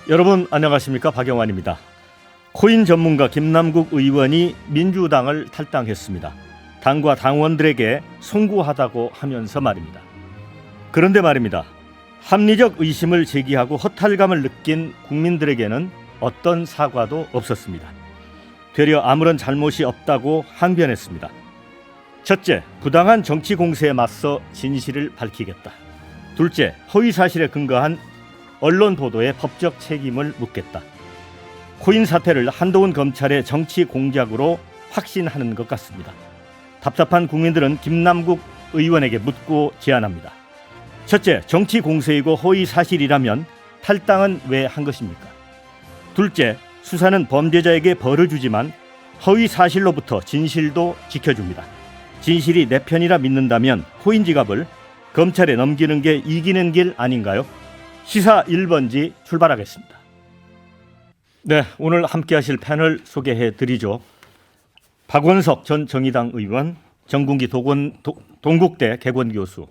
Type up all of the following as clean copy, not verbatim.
여러분 안녕하십니까, 박영환입니다. 코인 전문가 김남국 의원이 민주당을 탈당했습니다. 당과 당원들에게 송구하다고 하면서 말입니다. 그런데 말입니다, 합리적 의심을 제기하고 허탈감을 느낀 국민들에게는 어떤 사과도 없었습니다. 되려 아무런 잘못이 없다고 항변했습니다. 첫째, 부당한 정치 공세에 맞서 진실을 밝히겠다. 둘째, 허위 사실에 근거한 언론 보도의 법적 책임을 묻겠다. 코인 사태를 한동훈 검찰의 정치 공작으로 확신하는 것 같습니다. 답답한 국민들은 김남국 의원에게 묻고 제안합니다. 첫째, 정치 공세이고 허위 사실이라면 탈당은 왜 한 것입니까? 둘째, 수사는 범죄자에게 벌을 주지만 허위 사실로부터 진실도 지켜줍니다. 진실이 내 편이라 믿는다면 코인 지갑을 검찰에 넘기는 게 이기는 길 아닌가요? 시사 1번지 출발하겠습니다. 네, 오늘 함께 하실 패널 소개해 드리죠. 박원석 전 정의당 의원, 정군기 동국대 개건교수,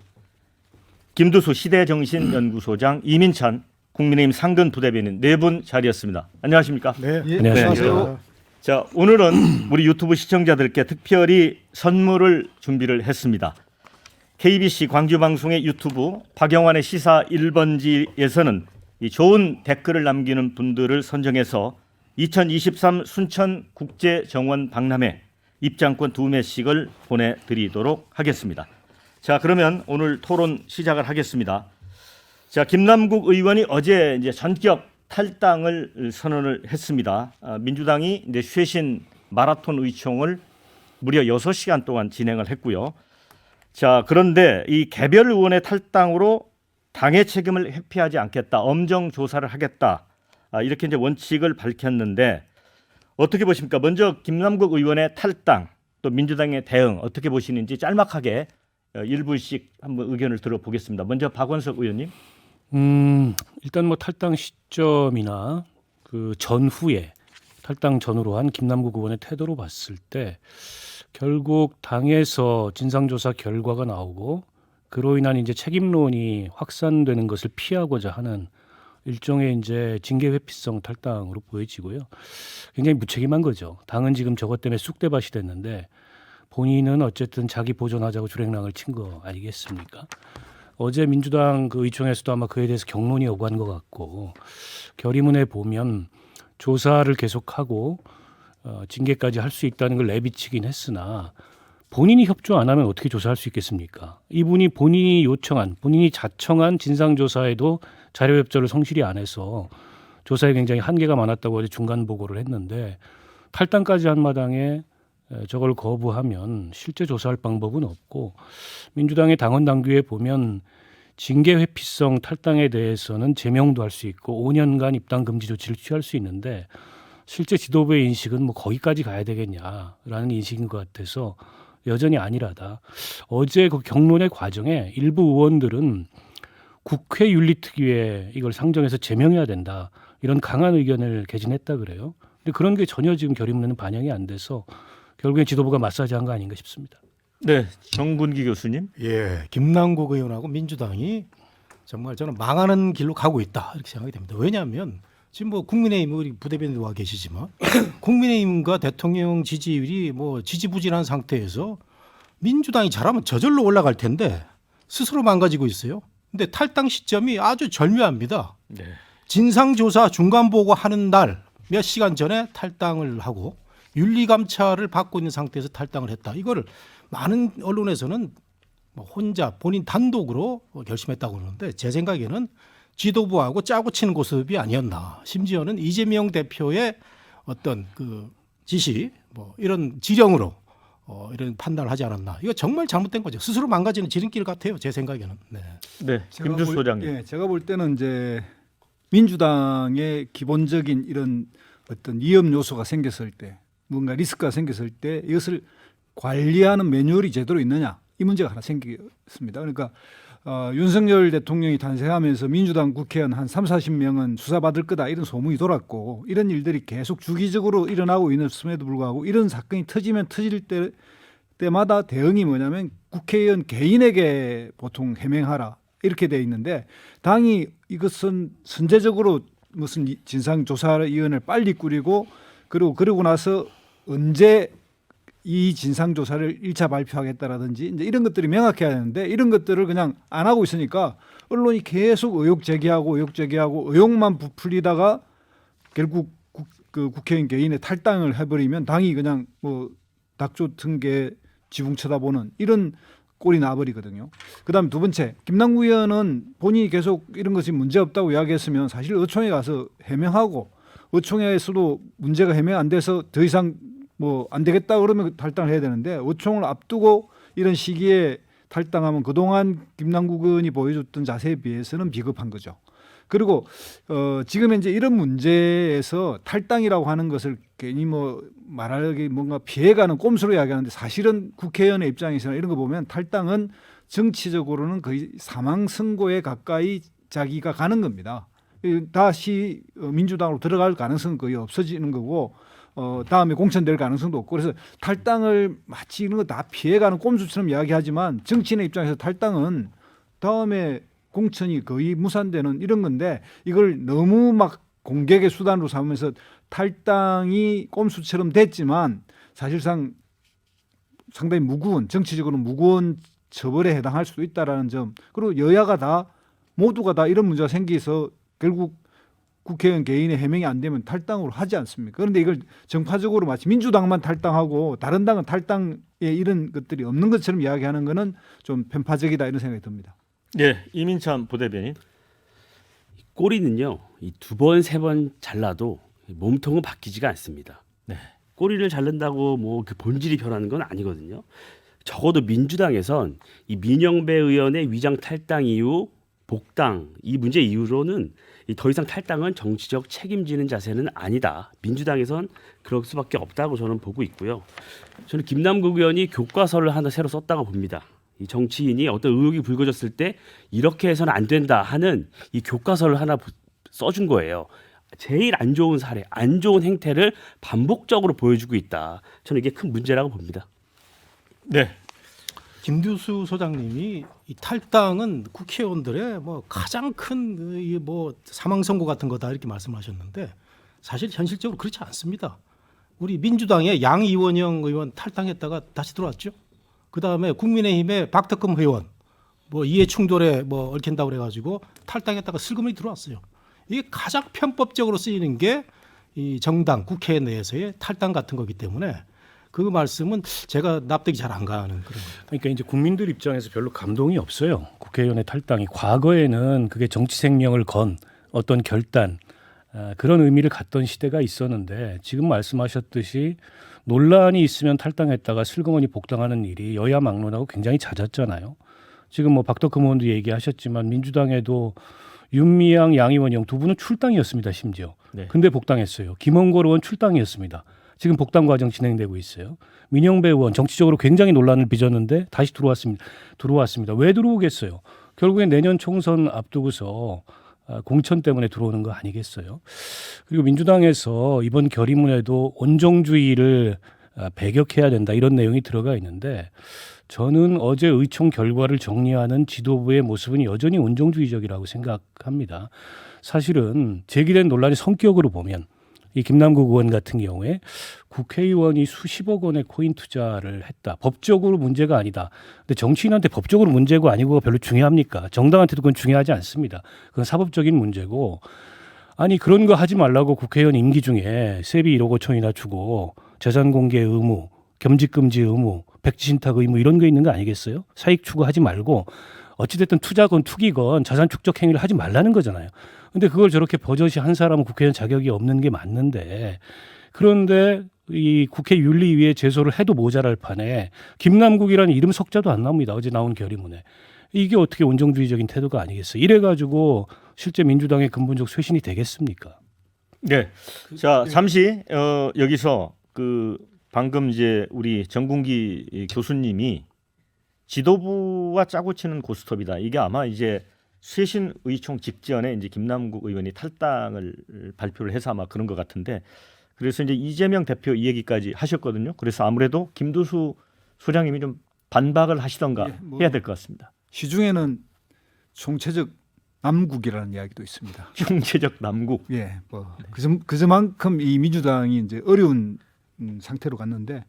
김두수 시대정신연구소장, 이민찬 국민의힘 상근 부대변인 네 분 자리였습니다. 안녕하십니까? 네, 안녕하세요. 자, 오늘은 우리 유튜브 시청자들께 특별히 선물을 준비를 했습니다. KBC 광주방송의 유튜브 박영환의 시사 1번지에서는 이 좋은 댓글을 남기는 분들을 선정해서 2023 순천국제정원 박람회 입장권 2매씩을 보내드리도록 하겠습니다. 자, 그러면 오늘 토론 시작을 하겠습니다. 자, 김남국 의원이 어제 이제 전격 탈당을 선언을 했습니다. 민주당이 이제 쇄신 마라톤 의총을 무려 6시간 동안 진행을 했고요. 자, 그런데 이 개별 의원의 탈당으로 당의 책임을 회피하지 않겠다, 엄정 조사를 하겠다, 이렇게 이제 원칙을 밝혔는데 어떻게 보십니까? 먼저 김남국 의원의 탈당, 또 민주당의 대응 어떻게 보시는지 짤막하게 1분씩 한번 의견을 들어보겠습니다. 먼저 박원석 의원님. 일단 뭐 탈당 시점이나 그 전후에 탈당 전후로 한 김남국 의원의 태도로 봤을 때 결국 당에서 진상조사 결과가 나오고 그로 인한 이제 책임론이 확산되는 것을 피하고자 하는 일종의 이제 징계 회피성 탈당으로 보여지고요. 굉장히 무책임한 거죠. 당은 지금 저것 때문에 쑥대밭이 됐는데 본인은 어쨌든 자기 보존하자고 주랭랑을 친 거 아니겠습니까? 어제 민주당 그 의총에서도 아마 그에 대해서 경론이 오간 것 같고 결의문에 보면 조사를 계속하고 징계까지 할 수 있다는 걸 내비치긴 했으나 본인이 협조 안 하면 어떻게 조사할 수 있겠습니까? 이분이 본인이 요청한, 본인이 자청한 진상조사에도 자료 협조를 성실히 안 해서 조사에 굉장히 한계가 많았다고 어제 중간 보고를 했는데 탈당까지 한 마당에 저걸 거부하면 실제 조사할 방법은 없고 민주당의 당원 당규에 보면 징계 회피성 탈당에 대해서는 제명도 할 수 있고 5년간 입당 금지 조치를 취할 수 있는데 실제 지도부의 인식은 뭐 거기까지 가야 되겠냐라는 인식인 것 같아서 여전히 아니라다. 어제 그 경론의 과정에 일부 의원들은 국회 윤리특위에 이걸 상정해서 제명해야 된다, 이런 강한 의견을 개진했다 그래요. 근데 그런 게 전혀 지금 결의문에는 반영이 안 돼서 결국엔 지도부가 마사지한 거 아닌가 싶습니다. 네, 정군기 교수님. 예, 김남국 의원하고 민주당이 정말 저는 망하는 길로 가고 있다, 이렇게 생각이 됩니다. 왜냐하면 지금 뭐 국민의힘 우리 부대변인도 와 계시지만 국민의힘과 대통령 지지율이 뭐 지지부진한 상태에서 민주당이 잘하면 저절로 올라갈 텐데 스스로 망가지고 있어요. 근데 탈당 시점이 아주 절묘합니다. 네. 진상조사 중간보고 하는 날 몇 시간 전에 탈당을 하고 윤리감찰을 받고 있는 상태에서 탈당을 했다. 이거를 많은 언론에서는 혼자 본인 단독으로 결심했다고 그러는데 제 생각에는 지도부하고 짜고 치는 모습이 아니었나. 심지어는 이재명 대표의 어떤 그 지시, 뭐 이런 지령으로 이런 판단을 하지 않았나. 이거 정말 잘못된 거죠. 스스로 망가지는 지름길 같아요, 제 생각에는. 네. 네, 김두수 소장님. 예, 제가 볼 때는 이제 민주당의 기본적인 이런 어떤 위험 요소가 생겼을 때, 뭔가 리스크가 생겼을 때 이것을 관리하는 매뉴얼이 제대로 있느냐, 이 문제가 하나 생겼습니다. 그러니까 윤석열 대통령이 탄생하면서 민주당 국회의원 한 30-40명은 수사받을 거다, 이런 소문이 돌았고 이런 일들이 계속 주기적으로 일어나고 있음에도 불구하고 이런 사건이 터지면 터질 때마다 대응이 뭐냐면 국회의원 개인에게 보통 해명하라, 이렇게 돼 있는데 당이 이것은 선제적으로 무슨 진상조사위원회를 빨리 꾸리고 그러고 나서 언제 이 진상조사를 1차 발표하겠다라든지 이제 이런 것들이 명확해야 되는데 이런 것들을 그냥 안 하고 있으니까 언론이 계속 의혹 제기하고 의혹만 부풀리다가 결국 국회의원 개인의 탈당을 해버리면 당이 그냥 뭐 닭조 튼개 지붕 쳐다보는 이런 꼴이 나버리거든요. 그다음 두 번째, 김남국 의원은 본인이 계속 이런 것이 문제 없다고 이야기했으면 사실 의총에 가서 해명하고 의총에서도 문제가 해명 안 돼서 더 이상 뭐 안 되겠다 그러면 탈당을 해야 되는데 의총을 앞두고 이런 시기에 탈당하면 그동안 김남국 의원이 보여줬던 자세에 비해서는 비겁한 거죠. 그리고 지금 이제 이런 문제에서 탈당이라고 하는 것을 괜히 뭐 말하기 뭔가 피해가는 꼼수로 이야기하는데 사실은 국회의원의 입장에서는 이런 거 보면 탈당은 정치적으로는 거의 사망 선고에 가까이 자기가 가는 겁니다. 다시 민주당으로 들어갈 가능성은 거의 없어지는 거고 다음에 공천될 가능성도 없고 그래서 탈당을 마치 이런 거 다 피해가는 꼼수처럼 이야기하지만 정치인의 입장에서 탈당은 다음에 공천이 거의 무산되는 이런 건데 이걸 너무 막 공격의 수단으로 삼으면서 탈당이 꼼수처럼 됐지만 사실상 상당히 무거운 정치적으로 무거운 처벌에 해당할 수도 있다라는 점 그리고 여야가 다 모두가 다 이런 문제가 생기서 결국 국회의원 개인의 해명이 안 되면 탈당으로 하지 않습니까? 그런데 이걸 정파적으로 마치 민주당만 탈당하고 다른 당은 탈당에 이런 것들이 없는 것처럼 이야기하는 것은 좀 편파적이다 이런 생각이 듭니다. 네, 이민찬 부대변인. 꼬리는요, 이 두 번, 세 번 잘라도 몸통은 바뀌지가 않습니다. 네. 꼬리를 자른다고 뭐 그 본질이 변하는 건 아니거든요. 적어도 민주당에선 이 민영배 의원의 위장 탈당 이후 복당 이 문제 이후로는 더 이상 탈당은 정치적 책임지는 자세는 아니다. 민주당에선 그럴 수밖에 없다고 저는 보고 있고요. 저는 김남국 의원이 교과서를 하나 새로 썼다고 봅니다. 이 정치인이 어떤 의혹이 불거졌을 때 이렇게 해서는 안 된다 하는 이 교과서를 하나 써준 거예요. 제일 안 좋은 사례, 안 좋은 행태를 반복적으로 보여주고 있다. 저는 이게 큰 문제라고 봅니다. 네. 김두수 소장님이 이 탈당은 국회의원들의 뭐 가장 큰 뭐 사망 선고 같은 거다 이렇게 말씀하셨는데 사실 현실적으로 그렇지 않습니다. 우리 민주당의 양이원영 의원 탈당했다가 다시 들어왔죠. 그 다음에 국민의힘의 박덕흠 의원 뭐 이해 충돌에 뭐 얽힌다고 그래가지고 탈당했다가 슬그머니 들어왔어요. 이게 가장 편법적으로 쓰이는 게 이 정당 국회 내에서의 탈당 같은 거기 때문에 그 말씀은 제가 납득이 잘 안 가는 그런 거예요. 그러니까 이제 국민들 입장에서 별로 감동이 없어요. 국회의원의 탈당이 과거에는 그게 정치 생명을 건 어떤 결단 그런 의미를 갖던 시대가 있었는데 지금 말씀하셨듯이 논란이 있으면 탈당했다가 슬그머니 복당하는 일이 여야 막론하고 굉장히 잦았잖아요. 지금 뭐 박덕흠 의원도 얘기하셨지만 민주당에도 윤미향, 양이원영 두 분은 출당이었습니다. 심지어. 네. 근데 복당했어요. 김원걸 의원 출당이었습니다. 지금 복당 과정 진행되고 있어요. 민영배 의원 정치적으로 굉장히 논란을 빚었는데 다시 들어왔습니다. 왜 들어오겠어요? 결국엔 내년 총선 앞두고서 공천 때문에 들어오는 거 아니겠어요? 그리고 민주당에서 이번 결의문에도 온정주의를 배격해야 된다 이런 내용이 들어가 있는데 저는 어제 의총 결과를 정리하는 지도부의 모습은 여전히 온정주의적이라고 생각합니다. 사실은 제기된 논란의 성격으로 보면 이 김남국 의원 같은 경우에 국회의원이 수십억 원의 코인 투자를 했다. 법적으로 문제가 아니다. 근데 정치인한테 법적으로 문제고 아니고가 별로 중요합니까? 정당한테도 그건 중요하지 않습니다. 그건 사법적인 문제고 아니 그런 거 하지 말라고 국회의원 임기 중에 세비 1억 5천이나 주고 재산 공개 의무, 겸직 금지 의무, 백지 신탁 의무 이런 거 있는 거 아니겠어요? 사익 추구하지 말고 어찌됐든 투자건 투기건 자산 축적 행위를 하지 말라는 거잖아요. 근데 그걸 저렇게 버젓이 한 사람은 국회의원 자격이 없는 게 맞는데 그런데 이 국회 윤리위에 제소를 해도 모자랄 판에 김남국이라는 이름 석자도 안 나옵니다. 어제 나온 결의문에. 이게 어떻게 온정주의적인 태도가 아니겠어요. 이래가지고 실제 민주당의 근본적 쇄신이 되겠습니까? 네. 자, 잠시 여기서 그 방금 이제 우리 정군기 교수님이 지도부와 짜고 치는 고스톱이다. 이게 아마 이제 쇄신 의총 직전에 이제 김남국 의원이 탈당을 발표를 해서 아마 그런 것 같은데 그래서 이제 이재명 대표 이 얘기까지 하셨거든요. 그래서 아무래도 김두수 소장님이 좀 반박을 하시던가 뭐 해야 될 것 같습니다. 시중에는 총체적 남국이라는 이야기도 있습니다. 형제적 남국. 예, 뭐 그저만큼 이 민주당이 이제 어려운 상태로 갔는데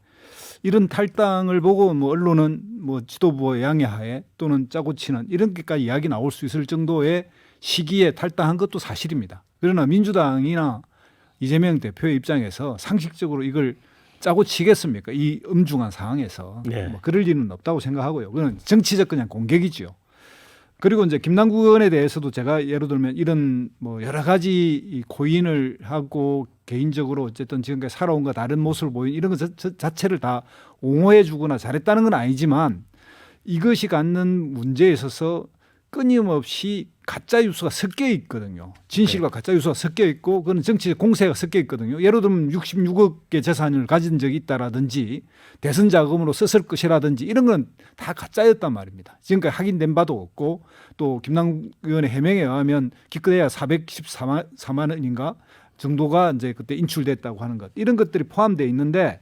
이런 탈당을 보고 뭐 언론은 뭐 지도부의 양해하에 또는 짜고 치는 이렇게까지 이야기 나올 수 있을 정도의 시기에 탈당한 것도 사실입니다. 그러나 민주당이나 이재명 대표의 입장에서 상식적으로 이걸 짜고 치겠습니까? 이 엄중한 상황에서 네. 뭐 그럴 일은 없다고 생각하고요. 그건 정치적 그냥 공격이지요. 그리고 이제 김남국 의원에 대해서도 제가 예를 들면 이런 뭐 여러 가지 이 고인을 하고 개인적으로 어쨌든 지금까지 살아온 것 다른 모습을 보인 이런 것 자체를 다 옹호해 주거나 잘했다는 건 아니지만 이것이 갖는 문제에 있어서 끊임없이 가짜 뉴스가 섞여 있거든요. 진실과 가짜 뉴스가 섞여 있고 그건 정치적 공세가 섞여 있거든요. 예를 들면 66억의 재산을 가진 적이 있다라든지 대선 자금으로 썼을 것이라든지 이런 건 다 가짜였단 말입니다. 지금까지 확인된 바도 없고 또 김남국 의원의 해명에 의하면 기껏해야 414만 원인가 정도가 이제 그때 인출됐다고 하는 것 이런 것들이 포함되어 있는데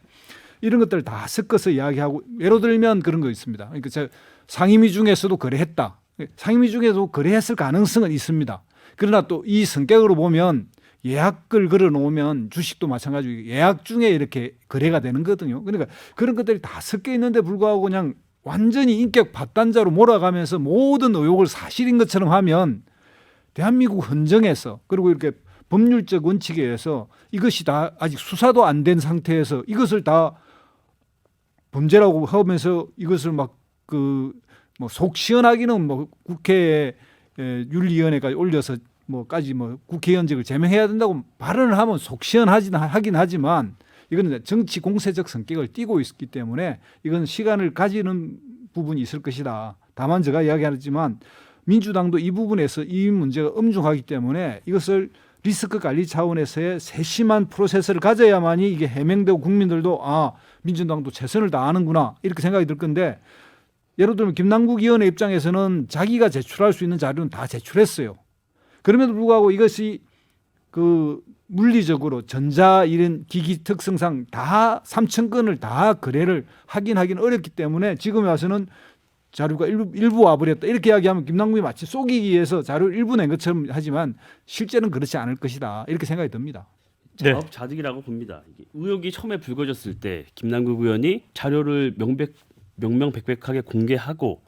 이런 것들을 다 섞어서 이야기하고 예를 들면 그런 거 있습니다. 그러니까 제가 상임위 중에서도 거래했다. 상임위 중에도 거래했을 가능성은 있습니다. 그러나 또 이 성격으로 보면 예약을 걸어 놓으면 주식도 마찬가지고 예약 중에 이렇게 거래가 되는 거거든요. 그러니까 그런 것들이 다 섞여 있는데 불구하고 그냥 완전히 인격 받단자로 몰아가면서 모든 의혹을 사실인 것처럼 하면 대한민국 헌정에서 그리고 이렇게 법률적 원칙에 의해서 이것이 다 아직 수사도 안 된 상태에서 이것을 다 범죄라고 하면서 이것을 막 뭐 속 시원하기는 뭐 국회에 윤리위원회까지 올려서 뭐까지 뭐 국회의원직을 제명해야 된다고 발언을 하면 속 시원하긴 하지만 이거는 정치 공세적 성격을 띠고 있기 때문에 이건 시간을 가지는 부분이 있을 것이다. 다만 제가 이야기하지만 민주당도 이 부분에서 이 문제가 엄중하기 때문에 이것을 리스크 관리 차원에서의 세심한 프로세스를 가져야만이 이게 해명되고 국민들도 아 민주당도 최선을 다하는구나 이렇게 생각이 들 건데 예를 들면 김남국 의원의 입장에서는 자기가 제출할 수 있는 자료는 다 제출했어요. 그럼에도 불구하고 이것이 그 물리적으로 전자 이런 기기 특성상 다 3천 건을 다 거래를 하긴 어렵기 때문에 지금에 와서는 자료가 일부 와버렸다 이렇게 이야기하면 김남국이 마치 속이기 위해서 자료를 일부 낸 것처럼 하지만 실제는 그렇지 않을 것이다 이렇게 생각이 듭니다. 네. 자업자득이라고 봅니다. 이게 의혹이 처음에 불거졌을 때 김남국 의원이 자료를 명명백백하게 공개하고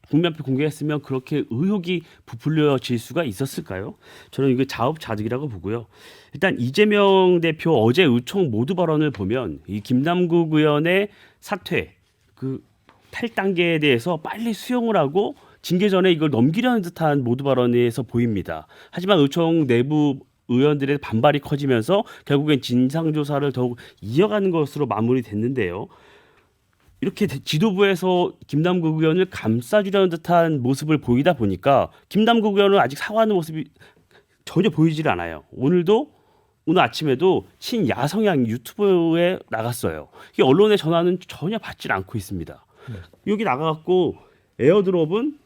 국민 앞에 공개했으면 그렇게 의혹이 부풀려질 수가 있었을까요? 저는 이게 자업자득이라고 보고요. 일단 이재명 대표 어제 의총 모두 발언을 보면 이 김남국 의원의 사퇴, 그 탈당계에 대해서 빨리 수용을 하고 징계 전에 이걸 넘기려는 듯한 모두 발언에서 보입니다. 하지만 의총 내부 의원들의 반발이 커지면서 결국엔 진상조사를 더욱 이어가는 것으로 마무리됐는데요. 이렇게 지도부에서 김남국 의원을 감싸주려는 듯한 모습을 보이다 보니까 김남국 의원은 아직 사과하는 모습이 전혀 보이질 않아요. 오늘 아침에도 친야 성향 유튜브에 나갔어요. 이 언론의 전화는 전혀 받질 않고 있습니다. 여기 나가갖고 에어드롭은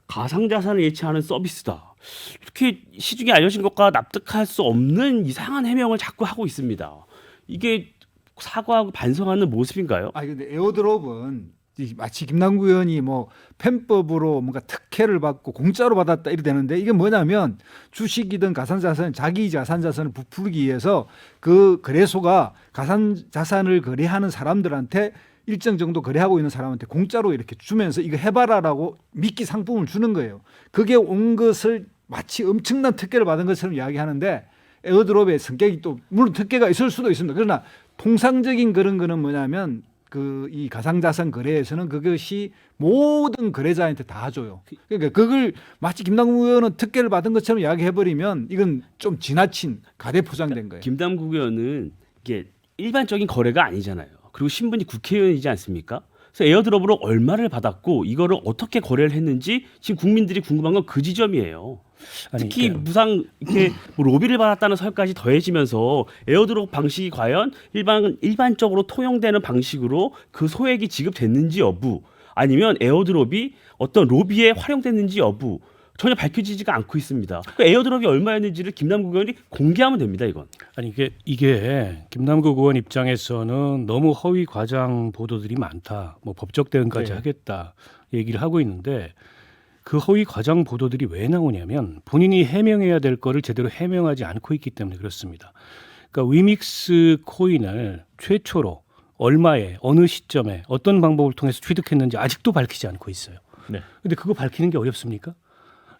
가상자산을 예치하는 서비스다. 이렇게 시중에 알려진 것과 납득할 수 없는 이상한 해명을 자꾸 하고 있습니다. 이게 사과하고 반성하는 모습인가요? 근데 에어드롭은 마치 김남국 의원이 뭐 편법으로 뭔가 특혜를 받고 공짜로 받았다 이렇게 되는데 이게 뭐냐면 주식이든 가상자산, 자기 자산을 부풀기 위해서 그 거래소가 가상자산을 거래하는 사람들한테 일정 정도 거래하고 있는 사람한테 공짜로 이렇게 주면서 이거 해봐라라고 미끼 상품을 주는 거예요. 그게 온 것을 마치 엄청난 특혜를 받은 것처럼 이야기하는데 에어드롭의 성격이 또 물론 특혜가 있을 수도 있습니다. 그러나 통상적인 그런 거는 뭐냐면 이 가상자산 거래에서는 그것이 모든 거래자한테 다 줘요. 그러니까 그걸 마치 김남국 의원은 특혜를 받은 것처럼 이야기해버리면 이건 좀 지나친 가대포장된 거예요. 김남국 의원은 이게 일반적인 거래가 아니잖아요. 그리고 신분이 국회의원이지 않습니까? 그래서 에어드롭으로 얼마를 받았고 이거를 어떻게 거래를 했는지 지금 국민들이 궁금한 건 그 지점이에요. 특히 무상 이렇게 뭐 로비를 받았다는 설까지 더해지면서 에어드롭 방식이 과연 일반적으로 통용되는 방식으로 그 소액이 지급됐는지 여부 아니면 에어드롭이 어떤 로비에 활용됐는지 여부 전혀 밝혀지지가 않고 있습니다. 그 에어드롭이 얼마였는지를 김남국 의원이 공개하면 됩니다. 이건. 아니 이게 김남국 의원 입장에서는 너무 허위 과장 보도들이 많다. 뭐 법적 대응까지 하겠다 얘기를 하고 있는데 그 허위 과장 보도들이 왜 나오냐면 본인이 해명해야 될 거를 제대로 해명하지 않고 있기 때문에 그렇습니다. 그러니까 위믹스 코인을 최초로 얼마에 어느 시점에 어떤 방법을 통해서 취득했는지 아직도 밝히지 않고 있어요. 네. 근데 그거 밝히는 게 어렵습니까?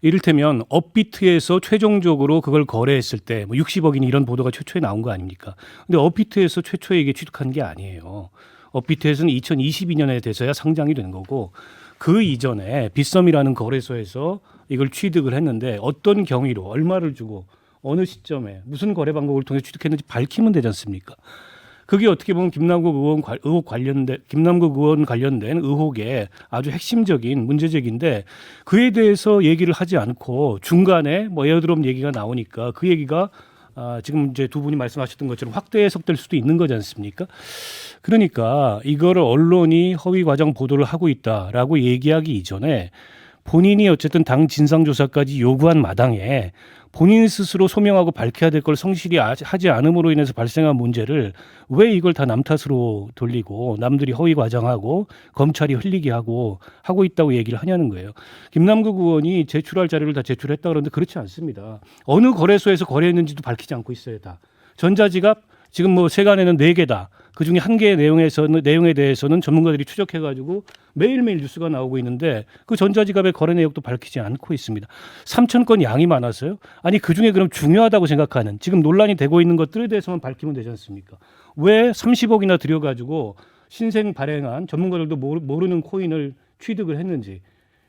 이를테면 업비트에서 최종적으로 그걸 거래했을 때 뭐 60억이니 이런 보도가 최초에 나온 거 아닙니까? 근데 업비트에서 최초에 이게 취득한 게 아니에요. 업비트에서는 2022년에 돼서야 상장이 된 거고 그 이전에 빗썸이라는 거래소에서 이걸 취득을 했는데 어떤 경위로 얼마를 주고 어느 시점에 무슨 거래 방법을 통해 취득했는지 밝히면 되지 않습니까? 그게 어떻게 보면 김남국 의원 관련된 의혹의 아주 핵심적인 문제제기인데 그에 대해서 얘기를 하지 않고 중간에 뭐 에어드롭 얘기가 나오니까 그 얘기가 지금 이제 두 분이 말씀하셨던 것처럼 확대 해석될 수도 있는 거지 않습니까? 그러니까 이거를 언론이 허위 과장 보도를 하고 있다라고 얘기하기 이전에 본인이 어쨌든 당 진상조사까지 요구한 마당에 본인 스스로 소명하고 밝혀야 될 걸 성실히 하지 않음으로 인해서 발생한 문제를 왜 이걸 다 남 탓으로 돌리고 남들이 허위 과장하고 검찰이 흘리게 하고 있다고 얘기를 하냐는 거예요. 김남국 의원이 제출할 자료를 다 제출했다 그러는데 그렇지 않습니다. 어느 거래소에서 거래했는지도 밝히지 않고 있어요. 다. 전자지갑 지금 뭐 세간에는 4개다. 그중에 1개의 내용에 대해서는 전문가들이 추적해가지고 매일매일 뉴스가 나오고 있는데 그 전자지갑의 거래 내역도 밝히지 않고 있습니다. 3천 건 양이 많아서요. 아니 그중에 그럼 중요하다고 생각하는 지금 논란이 되고 있는 것들에 대해서만 밝히면 되지 않습니까? 왜 30억이나 들여가지고 신생 발행한 전문가들도 모르는 코인을 취득을 했는지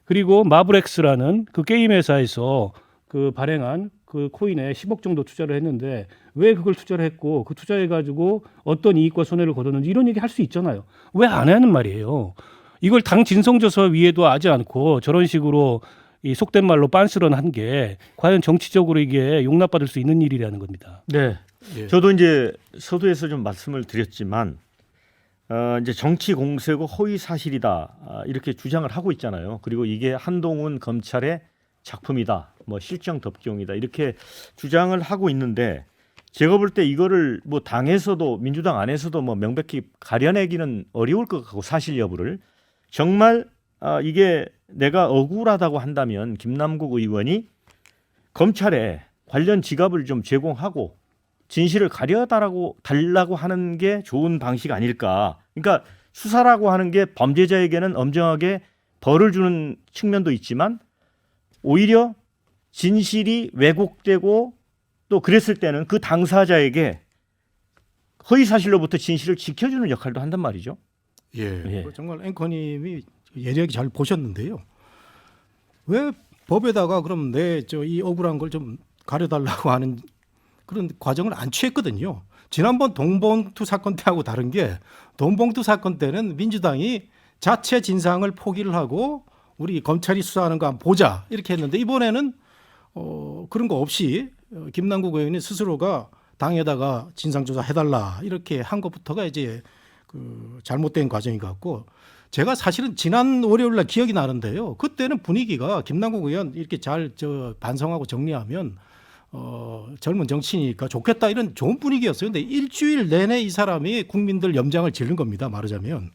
그리고 마블엑스라는 그 게임 회사에서 그 발행한 그 코인에 10억 정도 투자를 했는데 왜 그걸 투자를 했고 그 투자해가지고 어떤 이익과 손해를 거뒀는지 이런 얘기 할 수 있잖아요. 왜 안 하는 말이에요. 이걸 당 진성조사 위에도 하지 않고 저런 식으로 이 속된 말로 빤스런한 게 과연 정치적으로 이게 용납받을 수 있는 일이라는 겁니다. 네. 예. 저도 이제 서두에서 좀 말씀을 드렸지만 이제 정치 공세고 허위 사실이다 이렇게 주장을 하고 있잖아요. 그리고 이게 한동훈 검찰의 작품이다, 뭐 실정 덮경이다 이렇게 주장을 하고 있는데 제가 볼 때 이거를 뭐 당에서도 민주당 안에서도 뭐 명백히 가려내기는 어려울 것 같고 사실 여부를 정말 이게 내가 억울하다고 한다면 김남국 의원이 검찰에 관련 지갑을 좀 제공하고 진실을 가려달라고 하는 게 좋은 방식 아닐까. 그러니까 수사라고 하는 게 범죄자에게는 엄정하게 벌을 주는 측면도 있지만 오히려 진실이 왜곡되고 또 그랬을 때는 그 당사자에게 허위 사실로부터 진실을 지켜주는 역할도 한단 말이죠. 예. 예. 정말 앵커님이 예리하게 잘 보셨는데요. 왜 법에다가 그럼 이 억울한 걸 좀 가려달라고 하는 그런 과정을 안 취했거든요. 지난번 돈봉투 사건 때하고 다른 게 돈봉투 사건 때는 민주당이 자체 진상을 포기를 하고 우리 검찰이 수사하는 거 한번 보자 이렇게 했는데 이번에는 그런 거 없이 김남국 의원이 스스로가 당에다가 진상조사 해달라 이렇게 한 것부터가 이제 그 잘못된 과정인 것 같고 제가 사실은 지난 월요일 날 기억이 나는데요. 그때는 분위기가 김남국 의원 이렇게 잘 반성하고 정리하면 젊은 정치인이니까 좋겠다 이런 좋은 분위기였어요. 근데 일주일 내내 이 사람이 국민들 염장을 지른 겁니다. 말하자면.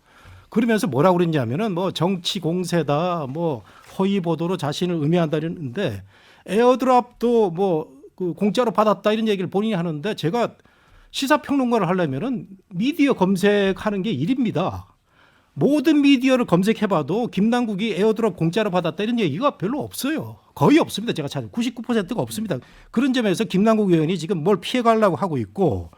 그러면서 뭐라고 그랬냐면은 뭐 정치 공세다, 뭐 허위 보도로 자신을 음해한다 이러는데 에어드랍도 뭐 그 공짜로 받았다 이런 얘기를 본인이 하는데 제가 시사평론가를 하려면은 미디어 검색하는 게 일입니다. 모든 미디어를 검색해봐도 김남국이 에어드랍 공짜로 받았다 이런 얘기가 별로 없어요. 거의 없습니다. 제가 찾은 99%가 없습니다. 그런 점에서 김남국 의원이 지금 뭘 피해가려고 하고 있고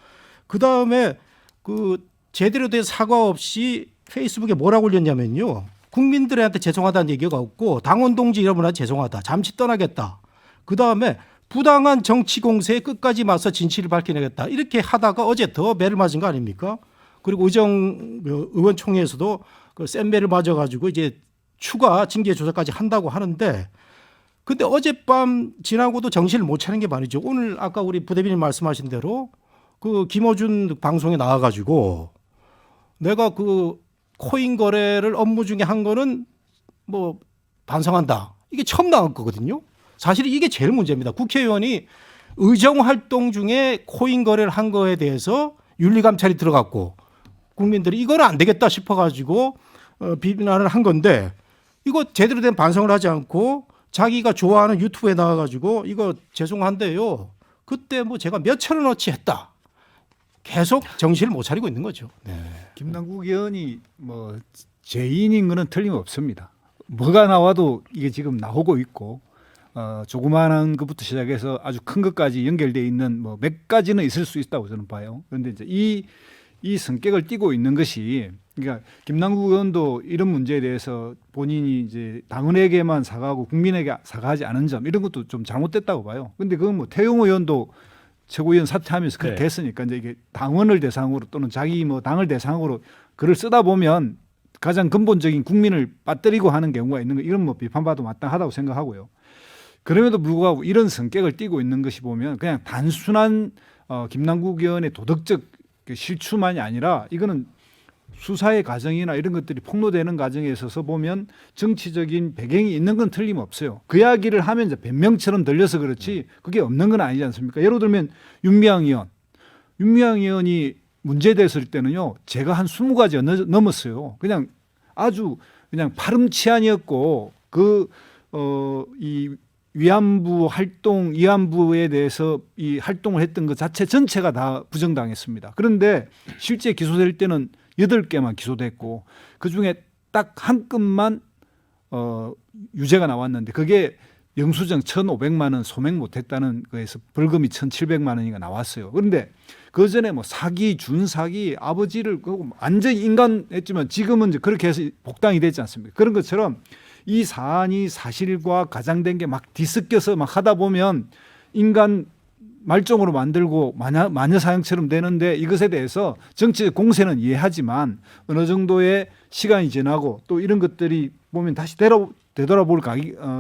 그 다음에 그 제대로 된 사과 없이 페이스북에 뭐라고 올렸냐면요. 국민들한테 죄송하다는 얘기가 없고 당원 동지 여러분한테 죄송하다. 잠시 떠나겠다. 그 다음에 부당한 정치 공세에 끝까지 맞서 진실을 밝혀내겠다. 이렇게 하다가 어제 더 매를 맞은 거 아닙니까? 그리고 의원총회에서도 그 센 매를 맞아가지고 이제 추가 징계 조사까지 한다고 하는데 근데 어젯밤 지나고도 정신을 못 차리는 게 말이죠. 오늘 아까 우리 부대변인 말씀하신 대로 그 김어준 방송에 나와가지고 내가 그 코인 거래를 업무 중에 한 거는 뭐 반성한다. 이게 처음 나온 거거든요. 사실 이게 제일 문제입니다. 국회의원이 의정활동 중에 코인 거래를 한 거에 대해서 윤리감찰이 들어갔고 국민들이 이거는 안 되겠다 싶어가지고 비난을 한 건데 이거 제대로 된 반성을 하지 않고 자기가 좋아하는 유튜브에 나와가지고 이거 죄송한데요. 그때 뭐 제가 몇천 원어치 했다. 계속 정신을 못 차리고 있는 거죠. 네. 김남국 의원이 뭐 죄인인 거는 틀림없습니다. 뭐가 나와도 이게 지금 나오고 있고 조그마한 것부터 시작해서 아주 큰 것까지 연결되어 있는 뭐 몇 가지는 있을 수 있다고 저는 봐요. 그런데 이제 이 성격을 띠고 있는 것이 그러니까 김남국 의원도 이런 문제에 대해서 본인이 이제 당원에게만 사과하고 국민에게 사과하지 않은 점 이런 것도 좀 잘못됐다고 봐요. 그런데 그건 뭐 태용 의원도 최고위원 사퇴하면서 그렇게 네. 했으니까 이제 이게 당원을 대상으로 또는 자기 뭐 당을 대상으로 글을 쓰다 보면 가장 근본적인 국민을 빠뜨리고 하는 경우가 있는 거 이런 뭐 비판받아도 마땅하다고 생각하고요. 그럼에도 불구하고 이런 성격을 띠고 있는 것이 보면 그냥 단순한 김남국 의원의 도덕적 실추만이 아니라 이거는 수사의 과정이나 이런 것들이 폭로되는 과정에 있어서 보면 정치적인 배경이 있는 건 틀림없어요. 그 이야기를 하면 이제 변명처럼 들려서 그렇지 그게 없는 건 아니지 않습니까? 예를 들면 윤미향 의원이 문제됐을 때는요. 제가 한 20가지 넘었어요. 그냥 아주 그냥 파렴치한이었고 이 위안부 활동, 위안부에 대해서 이 활동을 했던 것 자체 전체가 다 부정당했습니다. 그런데 실제 기소될 때는 8개만 기소됐고 그중에 딱 한 건만 유죄가 나왔는데 그게 영수증 1,500만 원 소명 못했다는 거에서 벌금이 1,700만 원이가 나왔어요. 그런데 그 전에 뭐 사기, 준사기, 아버지를 완전히 인간했지만 지금은 이제 그렇게 해서 복당이 되지 않습니까? 그런 것처럼 이 사안이 사실과 가장된 게 막 뒤섞여서 막 하다 보면 인간 말종으로 만들고 마녀 사냥처럼 되는데 이것에 대해서 정치적 공세는 이해하지만 어느 정도의 시간이 지나고 또 이런 것들이 보면 다시 되돌아볼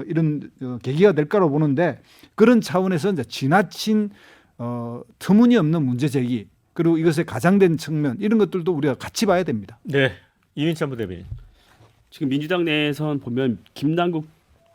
이런 계기가 될 거라고 보는데 그런 차원에서 이제 지나친 터무니없는 문제 제기 그리고 이것에 가장된 측면 이런 것들도 우리가 같이 봐야 됩니다. 네, 이민찬 부대변인. 지금 민주당 내에선 보면 김남국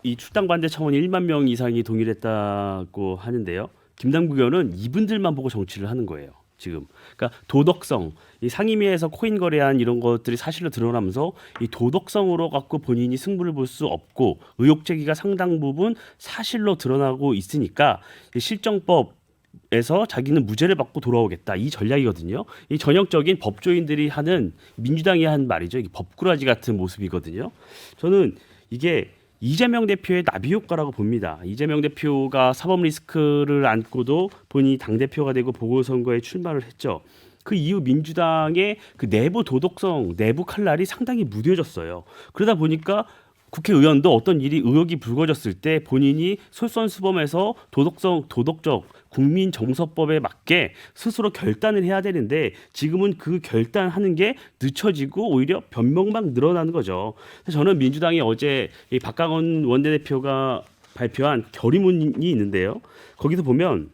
이 출당 반대 차원이 1만 명 이상이 동의했다고 하는데요. 김남국 의원은 이분들만 보고 정치를 하는 거예요. 지금 그러니까 도덕성, 이 상임위에서 코인 거래한 이런 것들이 사실로 드러나면서 이 도덕성으로 갖고 본인이 승부를 볼 수 없고 의혹 제기가 상당 부분 사실로 드러나고 있으니까 실정법에서 자기는 무죄를 받고 돌아오겠다 이 전략이거든요. 이 전형적인 법조인들이 하는 민주당이 한 말이죠. 이게 법꾸라지 같은 모습이거든요. 저는 이게 이재명 대표의 나비 효과라고 봅니다. 이재명 대표가 사법 리스크를 안고도 본인이 당대표가 되고 보궐선거에 출마를 했죠. 그 이후 민주당의 그 내부 도덕성, 내부 칼날이 상당히 무뎌졌어요. 그러다 보니까 국회의원도 어떤 일이 의혹이 불거졌을 때 본인이 솔선수범해서 도덕적 국민정서법에 맞게 스스로 결단을 해야 되는데 지금은 그 결단하는 게 늦춰지고 오히려 변명만 늘어나는 거죠. 그래서 저는 민주당이 어제 이 박강원 원내대표가 발표한 결의문이 있는데요. 거기서 보면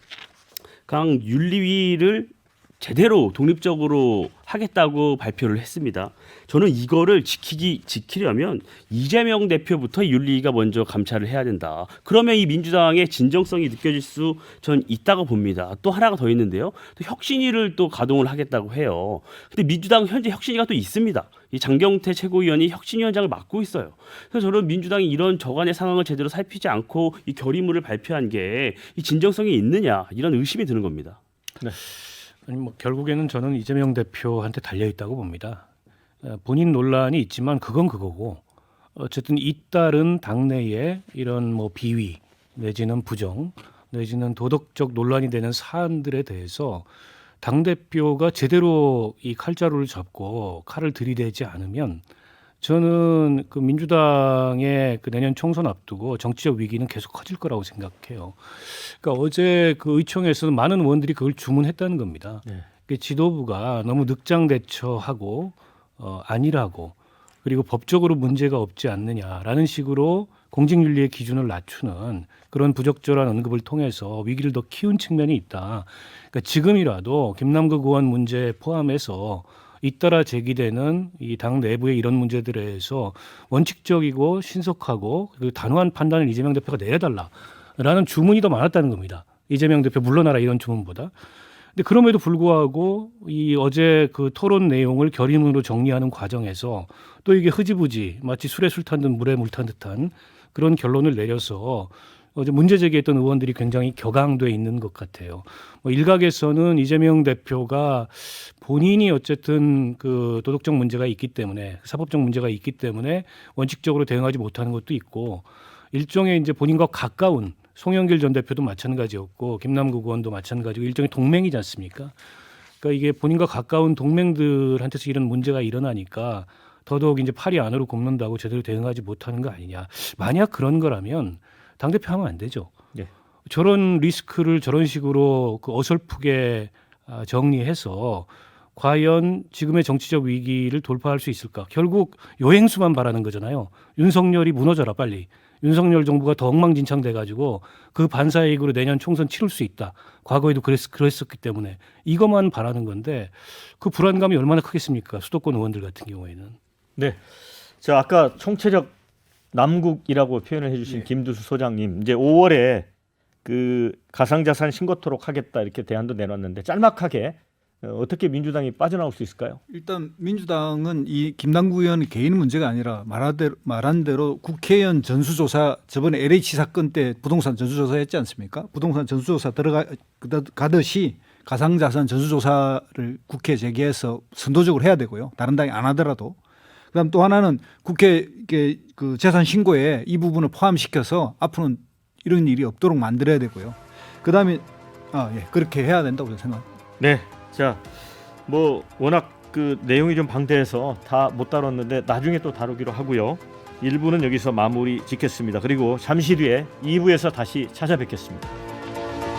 강 윤리위를 제대로 독립적으로 하겠다고 발표를 했습니다. 저는 이거를 지키려면 이재명 대표부터 윤리위가 먼저 감찰을 해야 된다. 그러면 이 민주당의 진정성이 느껴질 수 전 있다고 봅니다. 또 하나가 더 있는데요. 또 혁신위를 또 가동을 하겠다고 해요. 근데 민주당 현재 혁신위가 또 있습니다. 이 장경태 최고위원이 혁신위원장을 맡고 있어요. 그래서 저는 민주당이 이런 저간의 상황을 제대로 살피지 않고 이 결의문을 발표한 게 이 진정성이 있느냐 이런 의심이 드는 겁니다. 네. 아니 뭐 결국에는 저는 이재명 대표한테 달려 있다고 봅니다. 본인 논란이 있지만 그건 그거고 어쨌든 잇따른 당내에 이런 뭐 비위 내지는 부정 내지는 도덕적 논란이 되는 사안들에 대해서 당 대표가 제대로 이 칼자루를 잡고 칼을 들이대지 않으면 저는 그 민주당의 그 내년 총선 앞두고 정치적 위기는 계속 커질 거라고 생각해요. 그러니까 어제 그 의총에서는 많은 의원들이 그걸 주문했다는 겁니다. 네. 그 지도부가 너무 늑장 대처하고 안일하고 그리고 법적으로 문제가 없지 않느냐라는 식으로 공직윤리의 기준을 낮추는 그런 부적절한 언급을 통해서 위기를 더 키운 측면이 있다. 그러니까 지금이라도 김남국 의원 문제 포함해서 잇따라 제기되는 이 당 내부의 이런 문제들에 대해서 원칙적이고 신속하고 그리고 단호한 판단을 이재명 대표가 내려달라라는 주문이 더 많았다는 겁니다. 이재명 대표 물러나라 이런 주문보다. 근데 그럼에도 불구하고 이 어제 그 토론 내용을 결의문으로 정리하는 과정에서 또 이게 흐지부지 마치 술에 술 탄 듯 물에 물 탄 듯한 그런 결론을 내려서 어제 문제 제기했던 의원들이 굉장히 격앙돼 있는 것 같아요. 뭐 일각에서는 이재명 대표가 본인이 어쨌든 그 도덕적 문제가 있기 때문에 사법적 문제가 있기 때문에 원칙적으로 대응하지 못하는 것도 있고 일종의 이제 본인과 가까운 송영길 전 대표도 마찬가지였고 김남국 의원도 마찬가지고 일종의 동맹이지 않습니까? 그러니까 이게 본인과 가까운 동맹들한테서 이런 문제가 일어나니까 더더욱 이제 팔이 안으로 굽는다고 제대로 대응하지 못하는 거 아니냐. 만약 그런 거라면 당대표 하면 안 되죠. 예. 저런 리스크를 저런 식으로 그 어설프게 정리해서 과연 지금의 정치적 위기를 돌파할 수 있을까? 결국 요행수만 바라는 거잖아요. 윤석열이 무너져라 빨리. 윤석열 정부가 더 엉망진창돼 가지고 그 반사이익으로 내년 총선 치를 수 있다. 과거에도 그랬었기 때문에 이것만 바라는 건데 그 불안감이 얼마나 크겠습니까? 수도권 의원들 같은 경우에는. 네. 자, 아까 총체적 남국이라고 표현을 해주신 예. 김두수 소장님, 이제 5월에 그 가상자산 신고토록 하겠다 이렇게 대안도 내놨는데 짤막하게 어떻게 민주당이 빠져나올 수 있을까요? 일단 민주당은 이 김남국 의원 개인 문제가 아니라 말한 대로 국회의원 전수조사 저번에 LH 사건 때 부동산 전수조사했지 않습니까? 부동산 전수조사 가듯이 가상자산 전수조사를 국회에 제기해서 선도적으로 해야 되고요. 다른 당이 안 하더라도. 그다음 또 하나는 국회 그 재산 신고에 이 부분을 포함시켜서 앞으로는 이런 일이 없도록 만들어야 되고요. 그다음에 그렇게 해야 된다고 저는 생각합니다. 네. 자, 뭐 워낙 그 내용이 좀 방대해서 다 못 다뤘는데 나중에 또 다루기로 하고요. 1부는 여기서 마무리 짓겠습니다. 그리고 잠시 뒤에 2부에서 다시 찾아뵙겠습니다.